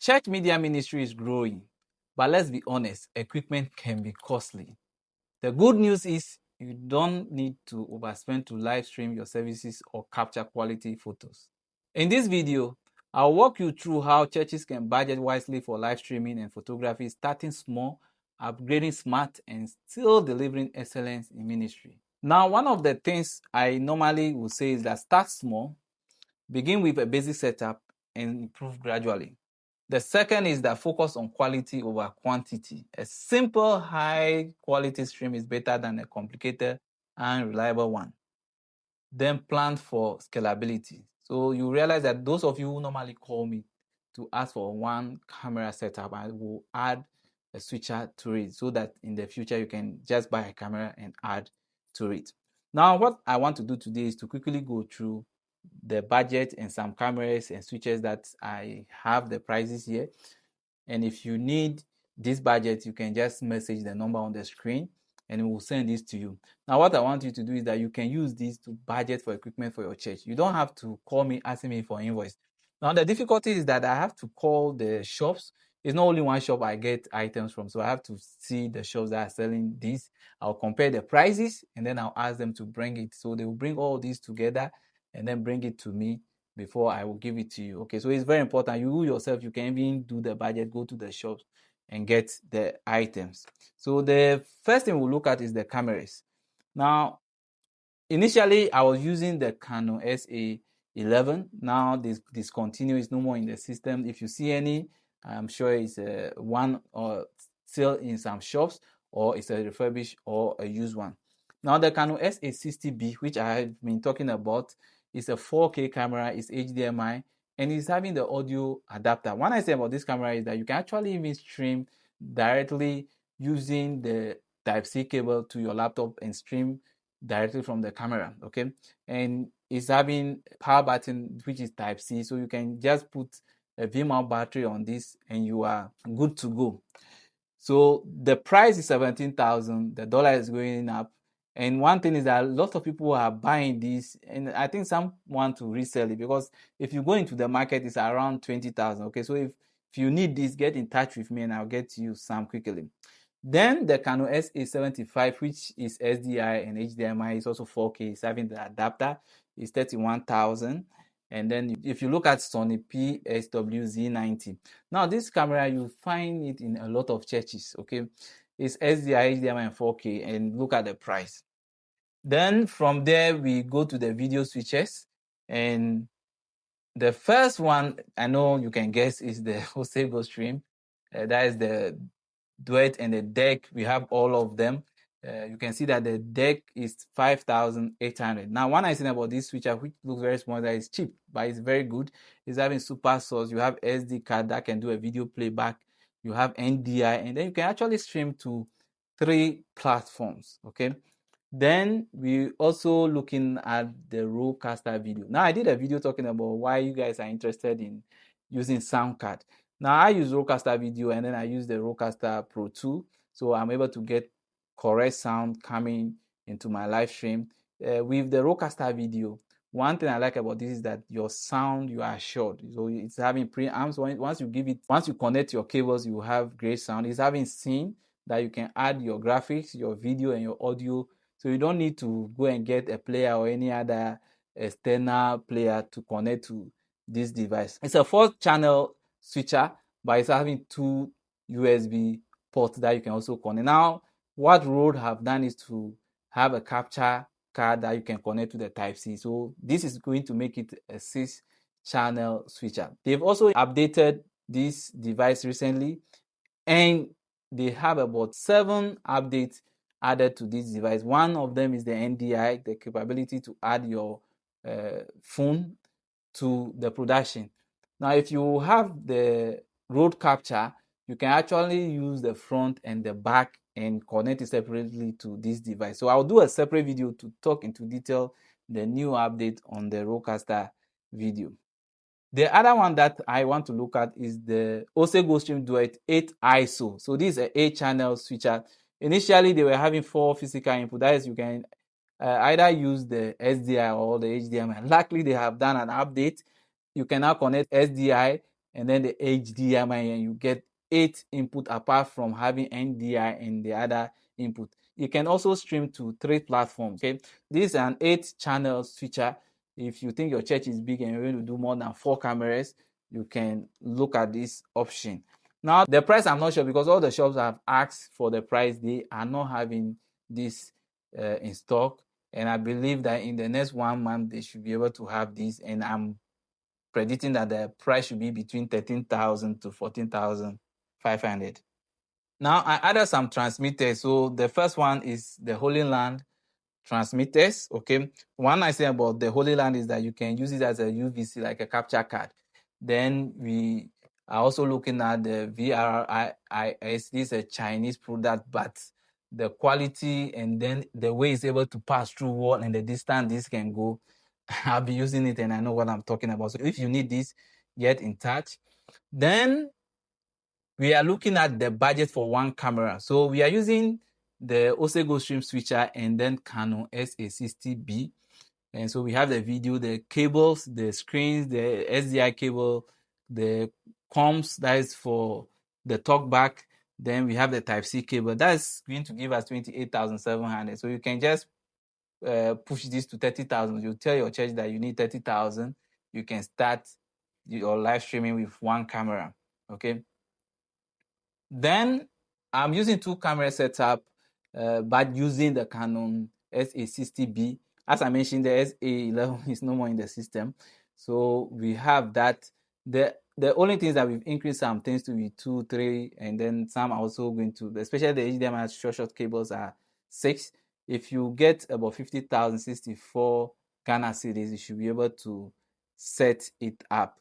Church media ministry is growing, but let's be honest, equipment can be costly. The good news is you don't need to overspend to live stream your services or capture quality photos. In this video, I'll walk you through how churches can budget wisely for live streaming and photography, starting small, upgrading smart, and still delivering excellence in ministry. Now, one of the things I normally will say is that start small, begin with a basic setup, and improve gradually. The second is that focus on quality over quantity. A simple, high quality stream is better than a complicated and unreliable one. Then plan for scalability. So you realize that those of you who normally call me to ask for one camera setup, I will add a switcher to it so that in the future you can just buy a camera and add to it. Now, what I want to do today is to quickly go through the budget and some cameras and switches that I have the prices here. And if you need this budget, you can just message the number on the screen and we'll send this to you. Now, what I want you to do is that you can use this to budget for equipment for your church. You don't have to call me asking me for invoice. Now, the difficulty is that I have to call the shops. It's not only one shop I get items from, so I have to see the shops that are selling this. I'll compare the prices and then I'll ask them to bring it. So they will bring all these together and then bring it to me before I will give it to you. Okay, so it's very important. You yourself, you can even do the budget, go to the shops and get the items. So the first thing we'll look at is the cameras. Now, initially, I was using the Canon SA11. Now, this discontinued, is no more in the system. If you see any, I'm sure it's one or still in some shops, or it's a refurbished or a used one. Now, the Canon SA60B, which I have been talking about, is a 4K camera, it's HDMI, and it's having the audio adapter. What I say about this camera is that you can actually even stream directly using the Type-C cable to your laptop and stream directly from the camera. Okay, and it's having power button which is Type-C, so you can just put a V-mount battery on this and you are good to go. So the price is 17,000. The dollar is going up. And one thing is that a lot of people are buying this, and I think some want to resell it because if you go into the market, it's around 20,000. Okay, so if you need this, get in touch with me and I'll get you some quickly. Then the Canon SA75, which is SDI and HDMI, is also 4K. It's having the adapter, is 31,000. And then if you look at Sony PSWZ90, now this camera, you find it in a lot of churches, okay? It's SDI, HDMI, and 4K, and look at the price. Then from there, we go to the video switches. And the first one, I know you can guess, is the Azasoo stream. That is the duet and the deck. We have all of them. You can see that the deck is 5,800. Now, one I said about this switcher, which looks very small, that is cheap, but it's very good. It's having super source. You have SD card that can do a video playback. You have NDI, and then you can actually stream to 3 platforms. Okay. Then we also looking at the Rodecaster video. Now, I did a video talking about why you guys are interested in using sound card. Now, I use Rodecaster video and then I use the Rodecaster Pro 2. So I'm able to get correct sound coming into my live stream. With the Rodecaster video, one thing I like about this is that your sound, you are assured. So it's having preamps. Once you connect your cables, you have great sound. It's having scene that you can add your graphics, your video, and your audio. So you don't need to go and get a player or any other external player to connect to this device. It's a 4-channel switcher, but it's having 2 USB ports that you can also connect. Now, what Rode have done is to have a capture card that you can connect to the Type-C. So this is going to make it a 6-channel switcher. They've also updated this device recently, and they have about 7 updates added to this device. One of them is the NDI, the capability to add your phone to the production. Now, if you have the Rode capture, you can actually use the front and the back and connect it separately to this device. So I'll do a separate video to talk into detail the new update on the Rodecaster video. The other one that I want to look at is the Azasoo Stream Duet 8 ISO. So this is an 8-channel switcher. Initially, they were having 4 physical input. That is, you can either use the SDI or the HDMI. Luckily, they have done an update. You can now connect SDI and then the HDMI, and you get 8 input apart from having NDI and the other input. You can also stream to 3 platforms. Okay, this is an 8-channel switcher. If you think your church is big and you're going to do more than 4 cameras, you can look at this option. Now, the price, I'm not sure, because all the shops have asked for the price. They are not having this in stock, and I believe that in the next 1 month they should be able to have this, and I'm predicting that the price should be between 13,000 to 14,500. Now, I added some transmitters. So the first one is the Holy Land transmitters. Okay, one I say about the Holy Land is that you can use it as a UVC, like a capture card. Then we are also looking at the VRIS. This is a Chinese product, but the quality and then the way it's able to pass through wall and the distance this can go, I'll be using it and I know what I'm talking about. So if you need this, get in touch. Then we are looking at the budget for 1 camera. So we are using the Azasoo stream switcher and then Canon SA60B. And so we have the video, the cables, the screens, the SDI cable, the comms, that is for the talkback. Then we have the Type-C cable. That's going to give us 28,700. So you can just push this to 30,000. You tell your church that you need 30,000. You can start your live streaming with 1 camera. Okay. Then I'm using 2 camera setup, but using the Canon SA60B. As I mentioned, the SA11 is no more in the system. So we have that. The only things that we've increased some things to be 2, 3, and then some are also going to, especially the HDMI short cables are 6. If you get about 50,000 64 Ghana cedis, you should be able to set it up.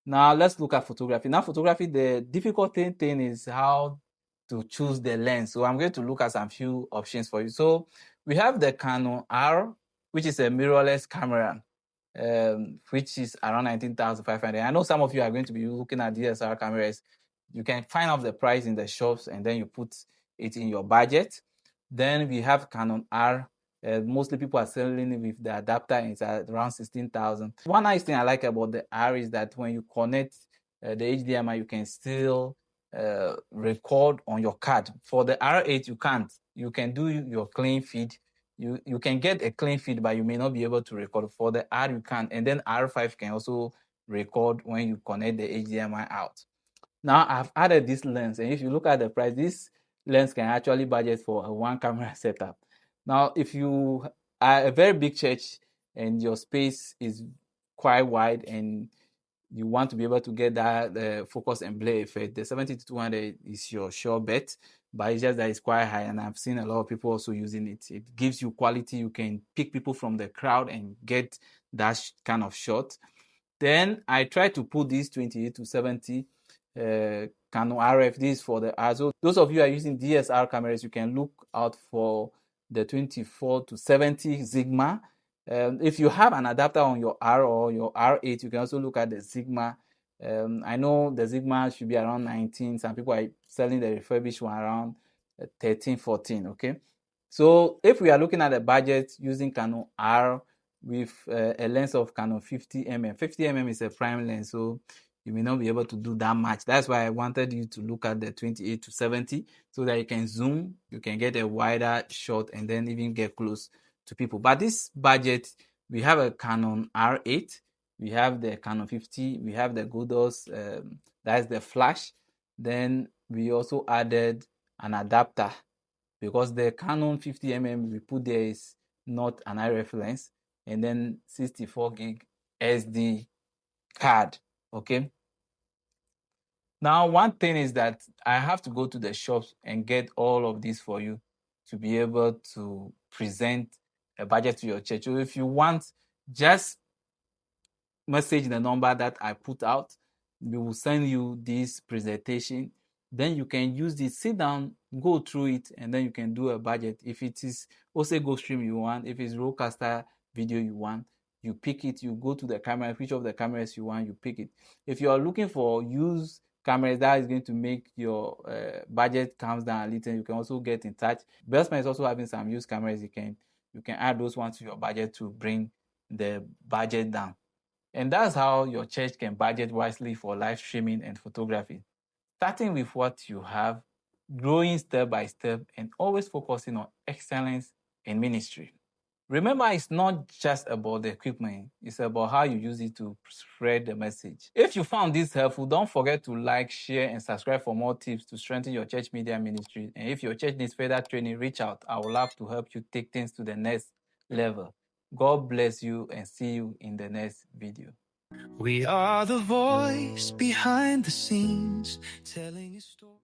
Now let's look at photography. Now photography, the difficult thing is how to choose the lens. So I'm going to look at some few options for you. So we have the Canon R, which is a mirrorless camera, which is around 19,500. I know some of you are going to be looking at DSLR cameras. You can find out the price in the shops and then you put it in your budget. Then we have Canon R. Mostly people are selling it with the adapter, and it's at around 16,000. One nice thing I like about the R is that when you connect the HDMI, you can still record on your card. For the R8, you can't. You can do your clean feed. You can get a clean feed, but you may not be able to record. For the R, you can. And then R5 can also record when you connect the HDMI out. Now, I've added this lens, and if you look at the price, this lens can actually budget for a 1 camera setup. Now, if you are a very big church and your space is quite wide and you want to be able to get that focus and blur effect, the 70-200 is your sure bet, but it's just that it's quite high, and I've seen a lot of people also using it. It gives you quality. You can pick people from the crowd and get that kind of shot. Then I try to put this 28-70 Canon RF. This is for the R. So those of you who are using DSLR cameras, you can look out for the 24-70 Sigma. If you have an adapter on your R or your R8, you can also look at the Sigma. I know the Sigma should be around 19. Some people are selling the refurbished one around 13, 14. Okay. So if we are looking at the budget using Canon R with a lens of Canon 50mm, 50mm is a prime lens, so you may not be able to do that much. That's why I wanted you to look at the 28-70 so that you can zoom, you can get a wider shot, and then even get close to people. But this budget, we have a Canon R8, we have the Canon 50, we have the Godos, that's the flash. Then we also added an adapter, because the Canon 50mm we put there is not an RF lens, and then 64 gig SD card. Okay. Now, one thing is that I have to go to the shops and get all of this for you to be able to present a budget to your church. So if you want, just message the number that I put out. We will send you this presentation. Then you can use this, sit down, go through it, and then you can do a budget. If it is Azasoo stream you want, if it's Rodecaster video you want, you pick it, you go to the camera, which of the cameras you want, you pick it. If you are looking for used cameras that is going to make your budget comes down a little, you can also get in touch. Bellsman is also having some used cameras. You can add those ones to your budget to bring the budget down. And that's how your church can budget wisely for live streaming and photography. Starting with what you have, growing step by step, and always focusing on excellence in ministry. Remember, it's not just about the equipment, it's about how you use it to spread the message. If you found this helpful, don't forget to like, share, and subscribe for more tips to strengthen your church media ministry. And if your church needs further training, reach out. I would love to help you take things to the next level. God bless you and see you in the next video. We are the voice behind the scenes, telling a story.